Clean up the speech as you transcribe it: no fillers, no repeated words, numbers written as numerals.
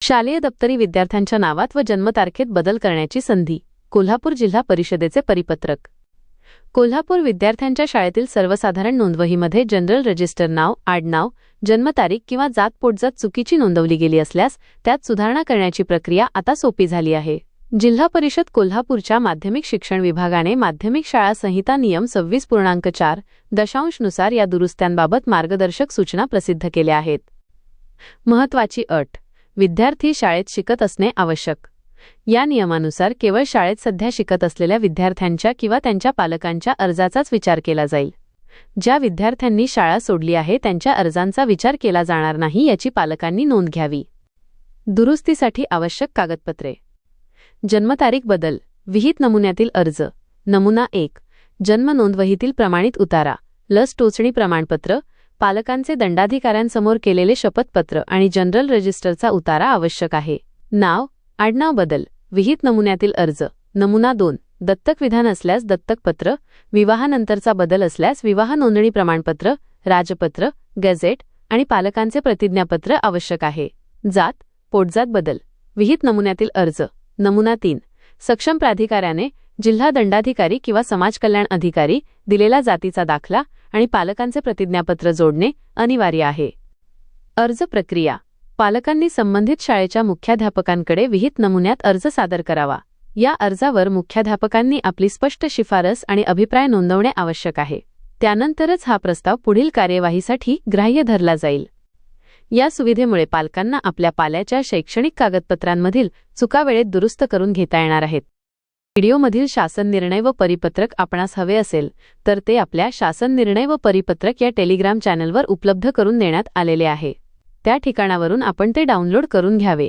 शालेय दप्तरी विद्यार्थ्यांच्या नावात व जन्मतारखेत बदल करण्याची संधी. कोल्हापूर जिल्हा परिषदेचे परिपत्रक. कोल्हापूर विद्यार्थ्यांच्या शाळेतील सर्वसाधारण नोंदवहीमध्ये जनरल रजिस्टर नाव, आडनाव, जन्मतारीख किंवा जात पोटजात चुकीची नोंदवली गेली असल्यास त्यात सुधारणा करण्याची प्रक्रिया आता सोपी झाली आहे. जिल्हा परिषद कोल्हापूरच्या माध्यमिक शिक्षण विभागाने माध्यमिक शाळा संहिता नियम 26.4 नुसार या दुरुस्त्यांबाबत मार्गदर्शक सूचना प्रसिद्ध केल्या आहेत. महत्त्वाची अट: विद्यार्थी शाळेत शिकत असणे आवश्यक. या नियमानुसार केवळ शाळेत सध्या शिकत असलेल्या विद्यार्थ्यांच्या किंवा त्यांच्या पालकांच्या अर्जाचाच विचार केला जाईल. ज्या विद्यार्थ्यांनी शाळा सोडली आहे त्यांच्या अर्जांचा विचार केला जाणार नाही याची पालकांनी नोंद घ्यावी. दुरुस्तीसाठी आवश्यक कागदपत्रे: जन्मतारीख बदल, विहित नमुन्यातील अर्ज. नमुना 1, जन्म नोंदवहीतील प्रमाणित उतारा, लस टोचणी प्रमाणपत्र, पालकांचे दंडाधिकाऱ्यांसमोर केलेले शपथपत्र आणि जनरल रजिस्टरचा उतारा आवश्यक आहे. नाव, आडनाव बदल, विहित नमुन्यातील अर्ज. नमुना 2, दत्तक विधान असल्यास दत्तकपत्र, विवाहानंतरचा बदल असल्यास विवाह नोंदणी प्रमाणपत्र, राजपत्र, गॅझेट आणि पालकांचे प्रतिज्ञापत्र आवश्यक आहे. जात, पोटजात बदल, विहित नमुन्यातील अर्ज. नमुना 3, सक्षम प्राधिकाऱ्याने, जिल्हा दंडाधिकारी किंवा समाज कल्याण अधिकारी दिलेला जातीचा दाखला आणि पालकांचे प्रतिज्ञापत्र जोडणे अनिवार्य आहे. अर्ज प्रक्रिया: पालकांनी संबंधित शाळेच्या मुख्याध्यापकांकडे विहित नमुन्यात अर्ज सादर करावा. या अर्जावर मुख्याध्यापकांनी आपली स्पष्ट शिफारस आणि अभिप्राय नोंदवणे आवश्यक आहे. त्यानंतरच हा प्रस्ताव पुढील कार्यवाहीसाठी ग्राह्य धरला जाईल. या सुविधेमुळे पालकांना आपल्या पाल्याच्या शैक्षणिक कागदपत्रांमधील चुका वेळेत दुरुस्त करून घेता येणार आहेत. व्हिडिओमधील शासन निर्णय व परिपत्रक आपणास हवे असेल तर ते आपल्या शासन निर्णय व परिपत्रक या टेलिग्राम चॅनलवर उपलब्ध करून देण्यात आलेले आहे. त्या ठिकाणावरून आपण ते डाउनलोड करून घ्यावे.